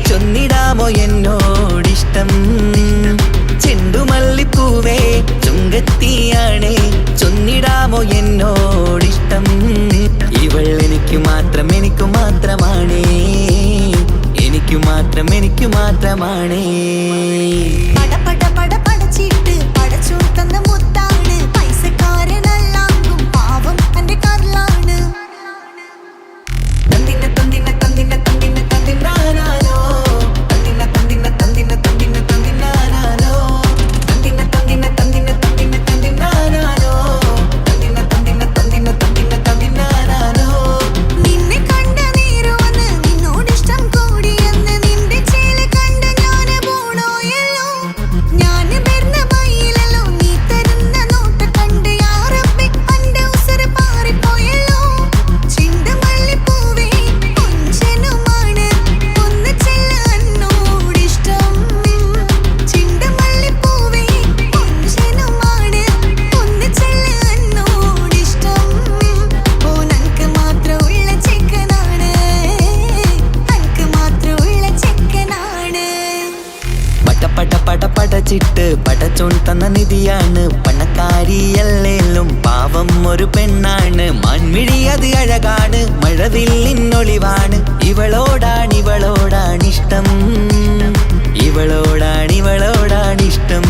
ചൊന്നിടാമോ എന്നോടിഷ്ടം ചെണ്ടുമല്ലിപ്പൂവേ ചൊങ്കത്തിയാണ് ചൊന്നിടാമോ എന്നോടിഷ്ടം ഇവൾ എനിക്ക് മാത്രമാണേ എനിക്ക് മാത്രമാണേ പടച്ചിട്ട് പടച്ചോൻ തന്ന മുത്താണ് പൈസക്കാരനല്ലാങ്കും പാവം അന്റെ കരളാണ് തന്തിന തന്തിന തന്തിന തന്തിന തന്തിനാനോ തന്തിന തന്തിന തന്തിന തന്തിന തന്തിനാനോ തന്തിന തന്തിന തന്തിന തന്തിന തന്തിനാനോ തന്തിന തന്തിന തന്തിന തന്തിന തന്തിനാനോ നിന്നെ കണ്ട നേരവന്ന് നിന്നോടിഷ്ടം കൂടിയെന്ന് നിന്റെ ചേല് കണ്ട ഞാന് പോണോയല്ലോ ഞാന് വരുന്ന മയിലല്ലോ നീ തരുന്ന നോട്ട കണ്ട് യാ റബ്ബി അന്റെ ഉസര പാറിപ്പോയല്ലോ ചെണ്ടുമല്ലിപ്പൂവേ കൊഞ്ചനുമാണ് ഒന്ന് ചെല്ല എന്നോടിഷ്ടം ചെണ്ടുമല്ലിപ്പൂവേ കൊഞ്ചനുമാണ് ഒന്ന് ചെല്ല എന്നോടിഷ്ടം ഓനക്ക് മാത്രമുള്ള ചെക്കനാണ് അനക്ക് മാത്രമുള്ള ചെക്കനാണ് പടച്ചിട്ട് പടച്ചോൻ തന്ന നിധിയാണ് പണക്കാരിയല്ലേലും പാവം ഒരു പെണ്ണാണ് മാൻമിഴി അത് അഴകാണ് മഴവില്ലിന്നൊളിവാണ് ഇവളോടാണിഷ്ടം ഇവളോടാണിഷ്ടം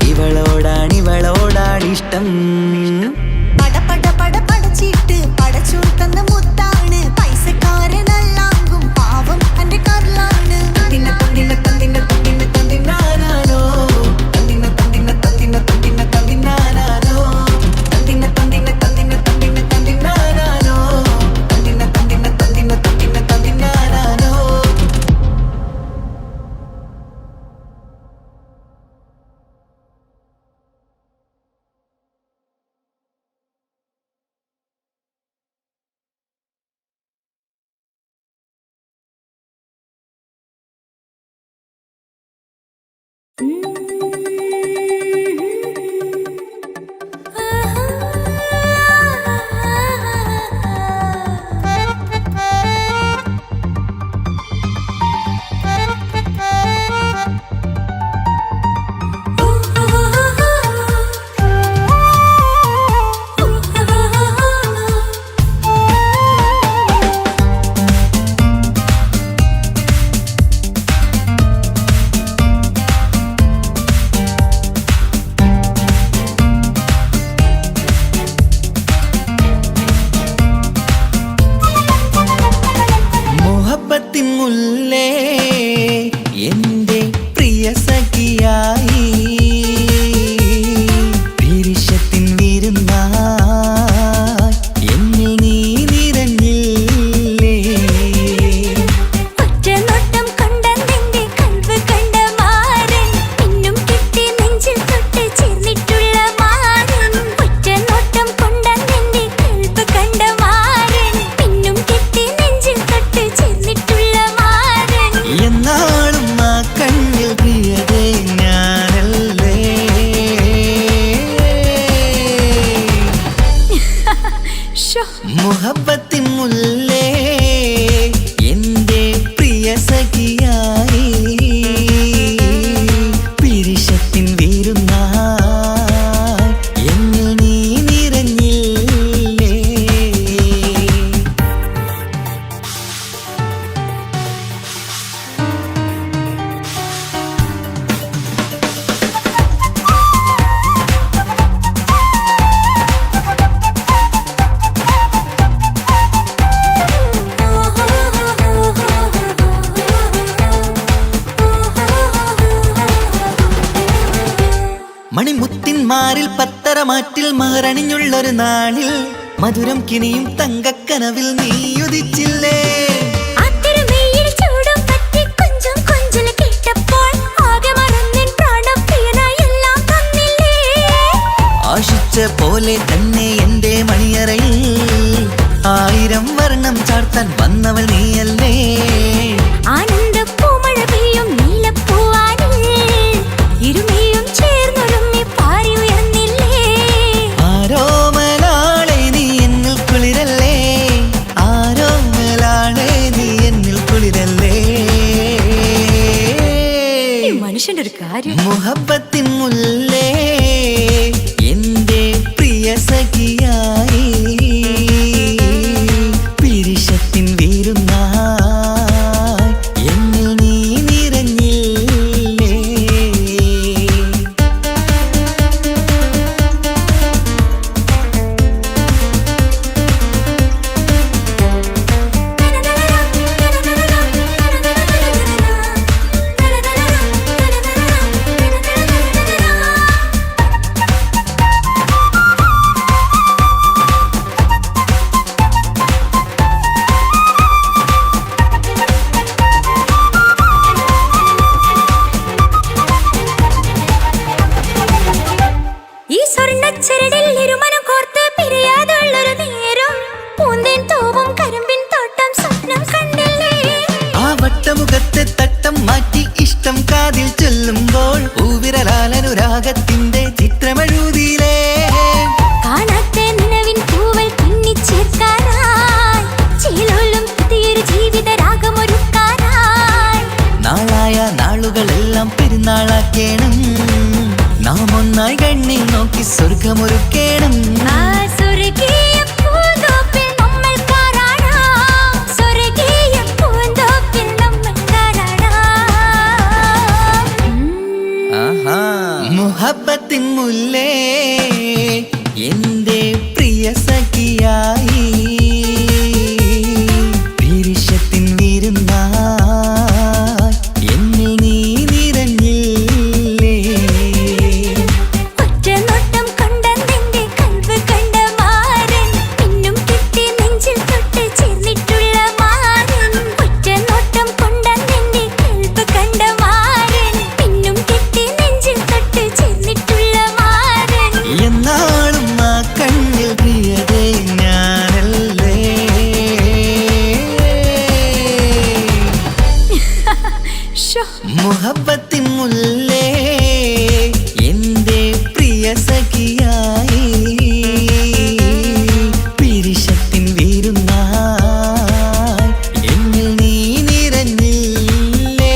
ഇവളോടാണിഷ്ടം പടച്ചിട്ട് പടച്ചോൻ തന്ന മുത്താണ് പൈസക്കാരനല്ലാങ്കും പാവം അന്റെ കരളാണ് തന്തിന തന്തിന തന്തിന തന്തിന തന്തിനാനോ തന്തിന തന്തിന തന്തിന തന്തിന തന്തിനാനോ തന്തിന തന്തിന തന്തിന തന്തിന തന്തിനാനോ തന്തിന തന്തിന തന്തിന തന്തിന തന്തിനാനോ മുല്ലേ എന്റെ പ്രിയ സഖിയായി പിരിശത്തിൻ വിരുന്നായി എന്നിൽ നീ നിറഞ്ഞില്ലേ ഒറ്റനോട്ടം കൊണ്ട നിന്റെ കൽവ് കണ്ട മാരൻ പിന്നും കിട്ടി നെഞ്ചിൽ തൊട്ട് ചേർന്നിട്ടുള്ള മാരൻ ഒറ്റനോട്ടം കൊണ്ട മണിമുത്തിന്മാരിൽ പത്തരമാറ്റിൽ മഹറണിഞ്ഞുള്ളൊരു നാളിൽ മധുരം കിനിയും തങ്കക്കനവിൽ നീയുദിച്ചില്ലേ. അത്തരമേയിൽ ചൂടും പറ്റി കൊഞ്ചും കൊഞ്ചൽ കേട്ടപ്പോൾ ആകെ മറന്നിൻ പ്രാണപ്രിയനായി എല്ലാം തന്നില്ലേ. ആശിച്ച പോലെ തന്നെ എന്റെ മണിയറയിൽ 1000 വർണ്ണം ചാർത്താൻ വന്നവൾ നീയല്ലേ. ആനന്ദ പൂമഴ പെയ്യും നീലപ്പൂവാനിൽ ഇരുമയും ചേർന്നൊരുമ്മി പാറി ഉയർന്നില്ലേ. ആരോമലാളെ നീ എന്നിൽ കുളിരല്ലേ, ആരോമലാളെ നീ എന്നിൽ കുളിരല്ലേ. മനുഷ്യന്റെ ഒരു കാര്യം. മുഹബത്തിൻ മുല്ലേ എന്റെ പ്രിയ സഖിയായി പിരിശത്തിൻ വീരുന്നായി എന്നിൽ നീ നിറഞ്ഞില്ലേ. ഈ സ്വർണ്ണച്ചരടിൽ ഇരുമനം കോർത്ത് പിരിയാതുള്ളൊരു നേരം പൂന്തേൻ തൂവും കരിമ്പിൻ തോട്ടം സ്വപ്നം കണ്ടില്ലേ. ആ വട്ടമുഖത്തെ തട്ടം മാറ്റി ഇഷ്ടം കാതിൽ ചൊല്ലുമ്പോൾ പൂവിരലാലനുരാഗത്തിന്റെ ചിത്രമെഴുതിയിലേ. കാണാത്ത നിലവിൻ പൂവൽ പിന്നിച്ചേർക്കാനായി ചേലോലും പുതിയൊരു ജീവിത രാഗമൊരുക്കാനായി നാളായ നാളുകളെല്ലാം പെരുന്നാളാക്കേണം, നാം ഒന്നായി കണ്ണി നോക്കി സ്വർഗമൊരുക്കേണം. ആ സ്വർഗീയ പൂന്തോപ്പിൽ നമ്മൾ കാണാം, സ്വർഗീയ പൂന്തോപ്പിൽ നമ്മൾ കാണാം. ആഹാ. മുഹബത്തിൻ മുല്ലേ എന്റെ പ്രിയ സഖിയായി പിരിശത്തിൻ വിരുന്നായി എന്നിൽ നീ നിറഞ്ഞില്ലേ. ഒറ്റ നോട്ടം കൊണ്ട നിന്റെ കൽവ് കണ്ട മാരൻ പിന്നും കിട്ടി നെഞ്ചിൽ തൊട്ട് ചേർന്നിട്ടുള്ള മാരൻ. ഒറ്റ നോട്ടം കൊണ്ട നിന്റെ കൽവ് കണ്ട മാരൻ പിന്നും കിട്ടി നെഞ്ചിൽ തൊട്ട് ചേർന്നിട്ടുള്ള മാരൻ. എന്നാളും ആ കണ്ണിൽ പ്രിയതേ ഞാനല്ലേ. ശോ, മുഹബത്തിൻ മുല്ലേ എന്റെ പ്രിയ സഖിയായി പിരിശത്തിൻ വീരുന്നായി എന്നിൽ നീ നിറഞ്ഞില്ലേ.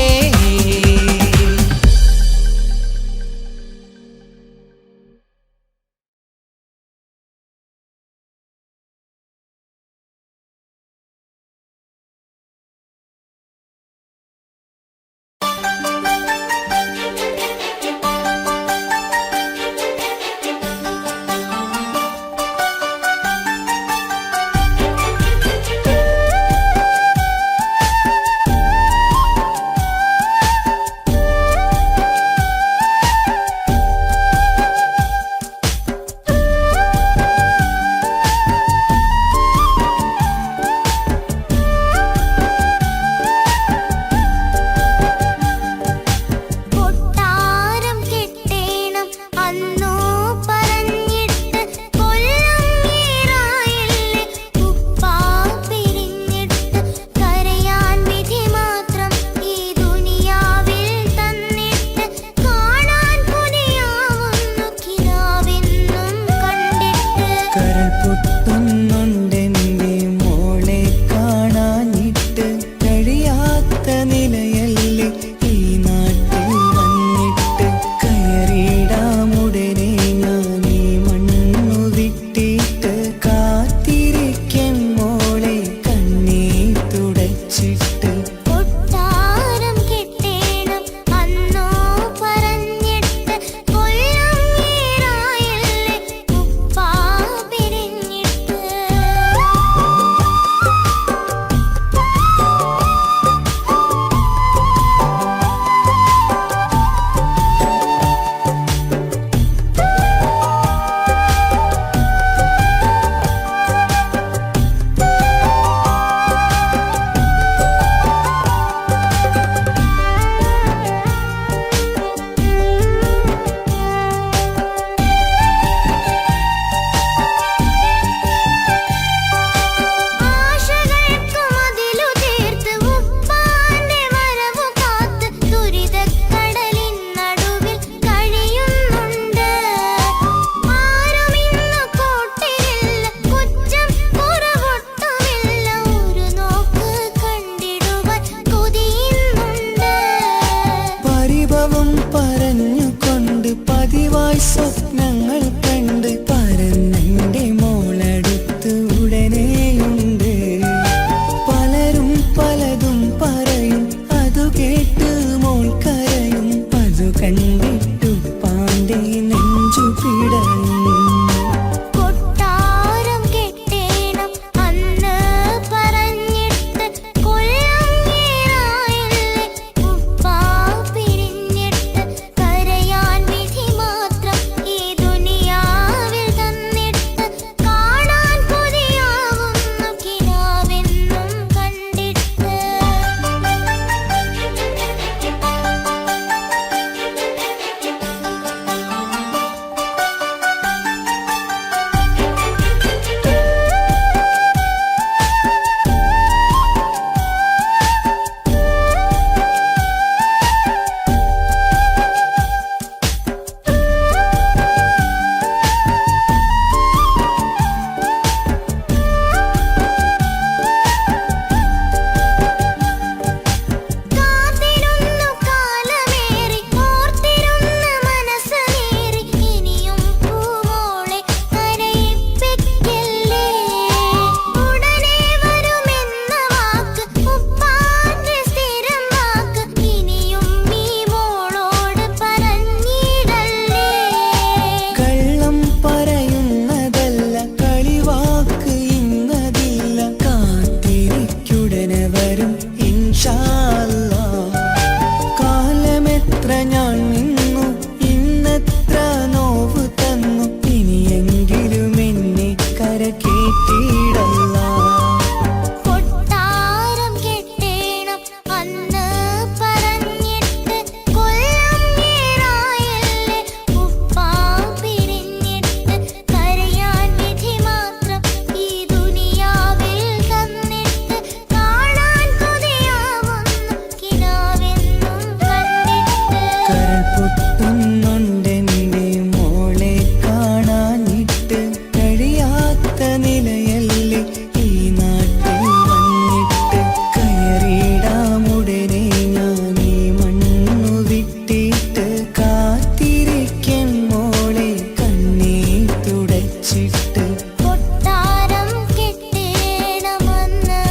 സ്വപ്നങ്ങൾ കണ്ട് പറന്നെന്റെ മോളടുത്ത് ഉടനെയുണ്ട്. പലരും പലതും പറയും, അതു കേട്ട് മോൾ കരയും. അതു കണ്ടിട്ടു പാണ്ഡേ നെഞ്ചു പിടയും. കൊട്ടാരം കെട്ടേണം അന്ന് പറഞ്ഞിട്ട് കൊല്ലങ്ങേറായല്ലേ ഉപ്പാ പിരിഞ്ഞിട്ട് കരയാൻ വിധി മാത്രം ഈ ദുനിയാവിൽ തന്നിട്ട് കാണാൻ കൊതിയാവുന്നു കിനാവെന്നും കണ്ടിട്ട്. കാത്തിരുന്നു കാലമേറി ഓർത്തിരുന്ന മനസ്സേറി ഇനിയും പൂവോളെ കരയിപ്പിക്കല്ലേ. ഉടനെ വരുമെന്ന വാക്ക് ഉപ്പാന്റെ സ്ഥിരം വാക്ക് ഇനിയും ഈ മോളോട് പറഞ്ഞിടല്ലേ. കള്ളം പറയുന്നതല്ല, കളിവാക്ക് ഇന്നതില്ല. കാത്തിരിക്കുടനെ വരും ഇൻഷാ അല്ലാഹ്. കാലമെത്ര ഞാൻ നിന്നു, ഇന്നെത്ര നോവ് തന്നു. ഇനിയെങ്കിലും എന്നെ കരകേറ്റിടല്ല. കൊട്ടാരം കെട്ടേണം അന്ന് പറഞ്ഞിട്ട് കൊല്ലങ്ങേറായല്ലേ ഉപ്പാ പിരിഞ്ഞിട്ട് കരയാൻ വിധി മാത്രം ഈ ദുനിയാവിൽ തന്നിട്ട് കാണാൻ കൊതിയാവുന്നു കിനാവെന്നും കണ്ടിട്ട്. കരൾ പൊട്ടുന്നുണ്ടെന്റെ മോളെ കാണാനിട്ട്. കഴിയാത്ത നിലയല്ലേ ഈ നാട്ടിൽ വന്നിട്ട്. കയറിയിടാമുടനെ ഞാൻ ഈ മണ്ണു വിട്ടിട്ട്. കാത്തിരിക്കൻ മോളെ കണ്ണീർ തുടച്ചിട്ട്. കൊട്ടാരം കെട്ടേണം അന്ന്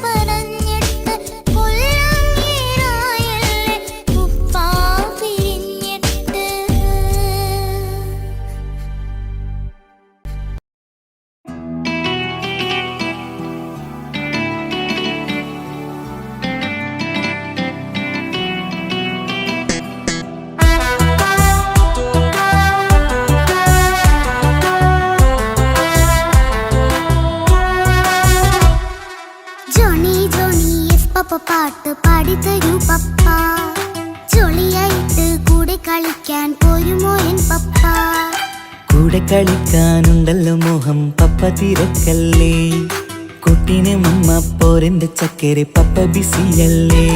പറഞ്ഞിട്ട് കൊല്ലങ്ങേറായല്ലേ ഉപ്പാ പിരിഞ്ഞിട്ട്. ജോണി ജോണി എസ് പപ്പ പാട്ട് പാടിത്തരൂ പപ്പ. ജോളിയായിട്ട് കൂടെ കളിക്കാൻ പോരുമോ എൻ പപ്പ. കൂടെ കളിക്കാനുണ്ടല്ലോ മോഹം, പപ്പ തിരക്കല്ലേ. കുട്ടീനെ മമ്മ പോരെന്റെ ചക്കരെ, പപ്പ ബിസിയല്ലേ.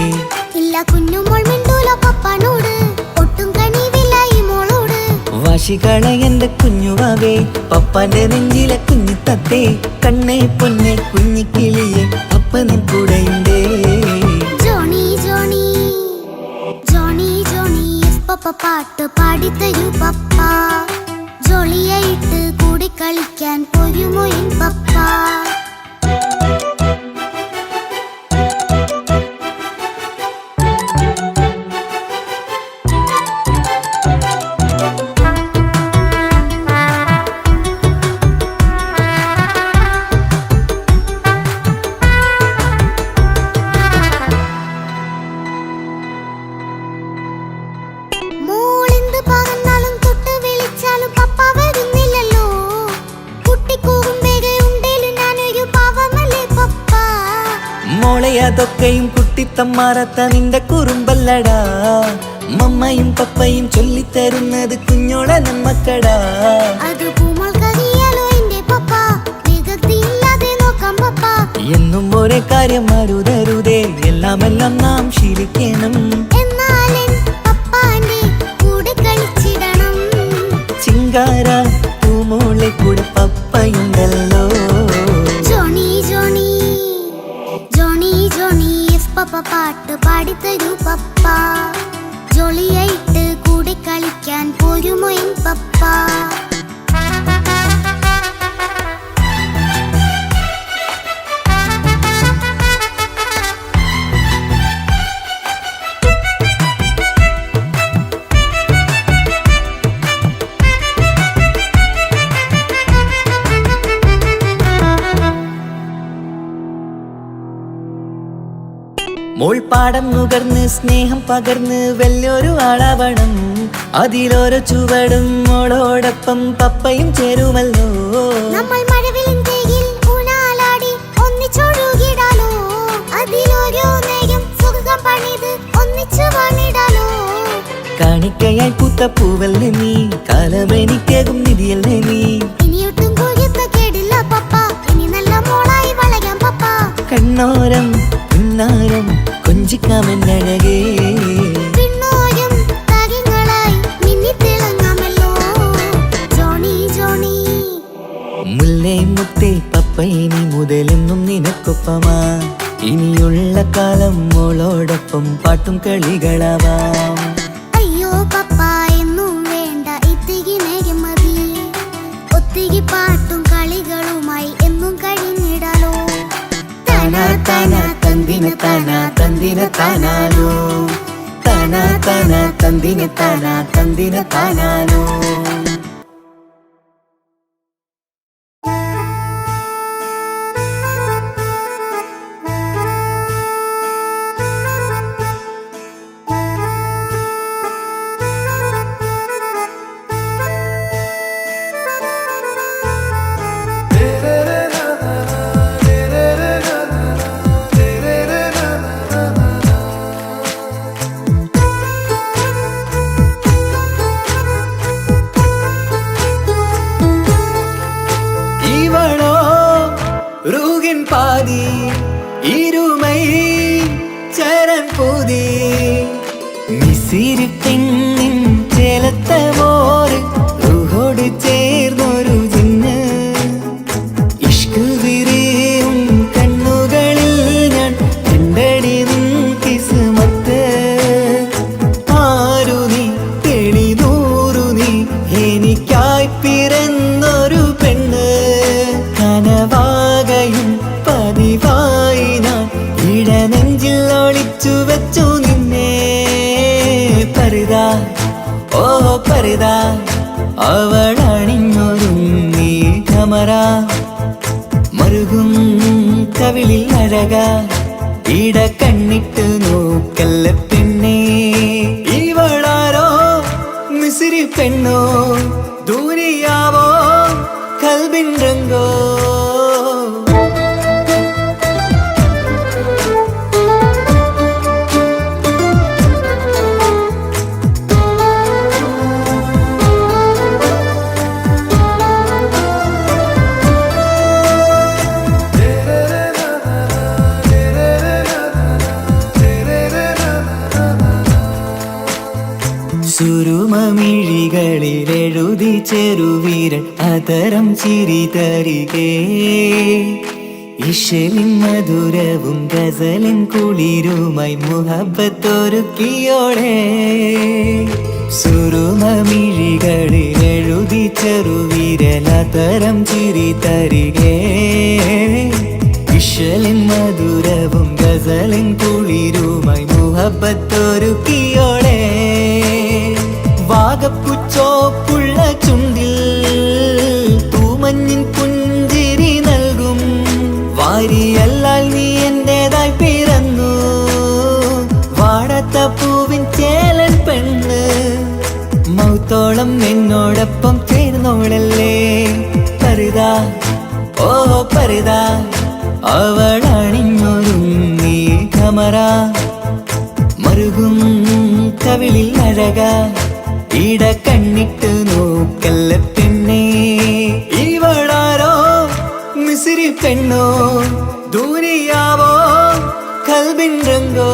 ഇല്ല കുഞ്ഞുമോൾ മിണ്ടൂല പപ്പാനോട്, ഒട്ടും കണിവില്ല ഈ മോളോട്. വാശികള എന്റെ കുഞ്ഞുവാവേ, പപ്പാന്റെ നെഞ്ചിലെ കുഞ്ഞു തത്തേ. കണ്ണേ പൊന്നെ കുഞ്ഞിക്കിളിയെ, പപ്പ നിൻ കൂടെയുണ്ടേ. Johny Johny Johny Johny yes papa പാട്ട് പാടിത്തരൂ പപ്പ. ജോളിയായിട്ട് കൂടെ കളിക്കാൻ പോരുമോ എൻ പപ്പ. മോളെന്ത് പറഞ്ഞാലും തൊട്ട് വിളിച്ചാലും പപ്പ വരുന്നില്ലല്ലോ. കുട്ടിക്കൂകും വേഗം ഉണ്ടേലും ഞാനൊരു പാവമല്ലേ പപ്പ. മോളെ അതൊക്കെയും കുട്ടിത്തമ്മാറത്ത നിന്റെ കുറുമ്പല്ലടാ. മമ്മയും പപ്പയും ചൊല്ലിത്തരുന്നത് കുഞ്ഞോളെ നമ്മക്കടാ. അത് പൂമോൾ കറിയാലോ എന്റെ പപ്പ, വികൃതിയില്ലാതെ നോക്കാം പപ്പ. എന്നും ഒരേ കാര്യം അരുതരുതേ, എല്ലാം നാം ശീലിക്കണം. എന്നാലെൻ പപ്പാന്റെ കൂടെ കളിച്ചിടണം. ചിങ്കാര പൂമോളെ കൂടെ പപ്പയുണ്ടല്ലോ. Johny Johny Johny Johny yes papa പാട്ട് പാടിത്തരൂ പപ്പ. ജോളിയായിട്ട് കൂടെ കളിക്കാൻ പോയി പോരുമോ എൻ പപ്പ. മോൾപ്പാടം നുകർന്ന് സ്നേഹം പകർന്ന് വലിയൊരു ആളാവണം. അതിലോരോ ചുവടും മോളോടൊപ്പം പപ്പയും ചേരുമല്ലോ. നമ്മൾ മഴവിലിൻ ഊനാലാടി ഒന്നിച്ചൊഴുകിടാലോ. അതിലോരോ നേരം സുഖം പണിത് ഒന്നിച്ചു വാണിടാലോ. കാണിക്കയായി പൂത്ത പൂവല്ലേ നീ, കാലമെനിക്കേകും നിധിയല്ലേ നീ. ഇനിയൊട്ടും കൂടിയത്ത കേടില്ല പപ്പ, ഇനി നല്ല മോളായി വളരാം പപ്പ. കണ്ണോരം പിന്നാരം കൊഞ്ചിക്കാമെന്നഴകേ, പിന്നോരം താരങ്ങളായി മിന്നിത്തിളങ്ങാമല്ലോ. ജോണി ജോണി മുല്ലേ മുത്തേ പപ്പ ഇനി മുതലെന്നും നിനക്കൊപ്പമാ. ഇനിയുള്ള കാലം മോളോടൊപ്പം പാട്ടും കളികളാവാം. അയ്യോ പപ്പ എന്നും വേണ്ട ഇത്തിരി നേരം മതി. ഒത്തിരി പാട്ടും കളികളുമായി എന്നും കഴിഞ്ഞിടാലോ. താനാ താനാ തന്തിന താനാ തന്തിന താനാനോ, താനാ താനാ തന്തിന താനാ തന്തിന താനാനോ. பாதி இருமை சரண் போதே மிசிறு பெண்ணின் ചേലത്ത മോര് റൂഹോട് ചേർന്നൊരു ജിന്ന് ഇഷ്ക് വിരിയും കണ്ണുകളിൽ ഞാൻ കണ്ടടി നിൻ കിസ്മത്ത്. ആരു നീ തെളിനൂറു നീ എനിക്കായി പിറന്നൊരു പെണ്ണ്. കനവാകയും പതിവായി ഞാൻ ഇടനെഞ്ചിൽ ഒളിച്ചു വെച്ചു നിന്നെ. പരിതാ ഓ പരിതാ അവളണിഞ്ഞൊരുങ്ങി കമറ മറുകും കവിളിൽ അഴക ഇട കണ്ണിട്ട് നോക്കല്ല പെണ്ണേ. ഇവളാരോ മിസിരി പെണ്ണോ ദൂരിയാവോ കൽബിൻ രംഗോ. സുരുമമിഴികളിലെഴുതി ചെറുവീരൻ അതരം ചിരി തരികേ. ഇശലിൻ മധുരവും ഗസലിൻ കുളിരുമായി മുഹബത്തൊരുക്കിയോടെ. സുരുമമിഴികളിലെഴുതി ചെറുവീരൻ അതരം ചിരി തരികേ. ഇശലിൻ മധുരവും ഗസലിൻ കുളിരുമായി മുഹബത്തൊരുക്കിയോടെ. വാഗപ്പുച്ചോപ്പുള്ള ചുണ്ടിൽ തൂമഞ്ഞിൻ പുഞ്ചിരി നൽകും. വാരിയല്ലാൽ നീ എന്റേതായി പിറന്നു. വാടാത്ത പൂവിൻ ചേലൻ പെണ്ണ് മൗത്തോളം എന്നോടൊപ്പം ചേർന്നോളല്ലേ. പരിതാ ഓ പരിതാ അവളണിഞ്ഞൊരുങ്ങി കമറ മറുകും കവിളിൽ അഴക ഇട കണ്ണിട്ട് നോക്കല്ല പെണ്ണേ. ഇവളാരോ മിസിരി പെണ്ണോ ദൂരിയാവോ കൽബിൻ രംഗോ.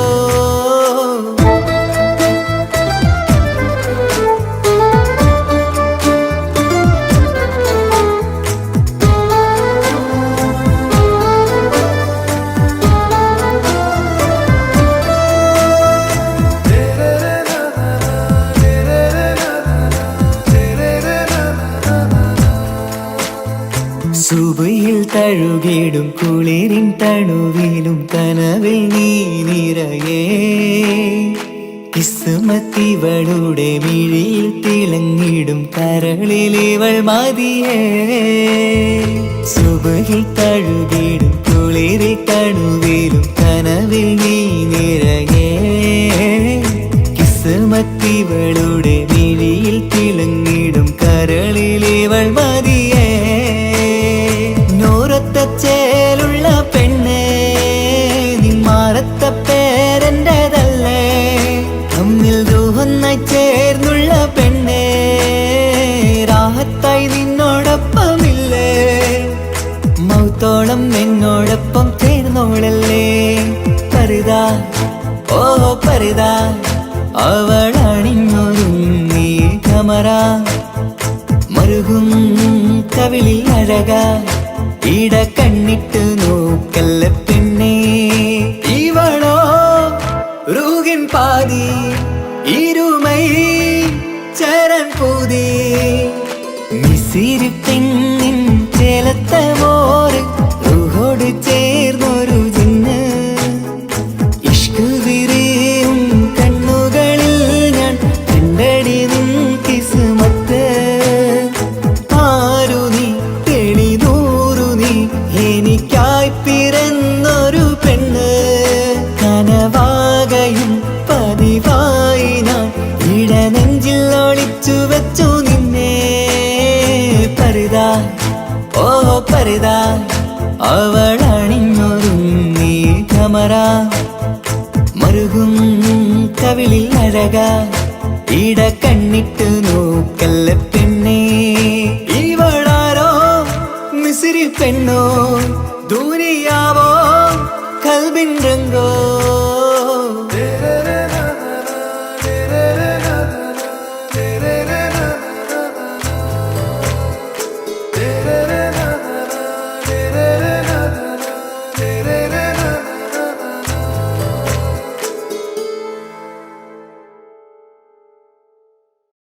തഴുകിടും കുളിരിൻ തണുവിലും കനവിൽ നീ നിറയേ കിസ്മത്തിവളുടെ മിഴിയിൽ തിളങ്ങിടും കരളിലിവൾ മതിയേ സുബഹിൽ തഴുകിടും കുളിരിൽ തണുവിലും കനവിൽ നീ നിറയേ കിസ്മത്തിവളുടെ മിഴിയിൽ തിളങ്ങിടും കരളിലിവൾ മതിയേ നൂറത്ത ചേലുള്ള പെണ്ണേ നിന്മാറത്ത പേരെൻ്റെതല്ലേ തമ്മിൽ ദൂഹൊന്നായി ചേർന്നുള്ള പെണ്ണേ രാഹത്തായി നിന്നോടൊപ്പമില്ലേ മൗത്തോളം എന്നോടൊപ്പം ചേർന്നോളല്ലേ പരിതാ ഓ പരിതാ അവളണിഞ്ഞൊരുങ്ങി കമറ മറുകും കവിളിൽ അഴക ഇട കണ്ണിട്ട് നോക്കല്ല പെണ്ണേ ഇവളോ റൂകിൻ പാതി ഇരുമൈ ചരൻ പൂതി മിസിരി പെണ്ണിൻ ചേലത്ത മോര് റൂഹോട് ചേർന്നൊരു ജിന്ന് ഇഷ്ക് വിരിയും കണ്ണുകളിൽ ഞാൻ കണ്ടടി നിൻ കിസ്മത്ത് ആരു നീ തെളിനൂറു നീ എനിക്കായി പിറന്നൊരു പെണ്ണ് കനവാകയും പതിവായി ഞാൻ ഇടനെഞ്ചിൽ ഒളിച്ചു വെച്ചു നിന്നെ പരിതാ ഓ പരിതാ അവളണിഞ്ഞൊരുങ്ങി കമറ മറുകും കവിളിൽ അഴക ഇട കണ്ണിട്ട് നോക്കല്ല പെണ്ണേ ഇവളാരോ മിസിരി പെണ്ണോ ദൂരിയാവോ കൽബിൻ രംഗോ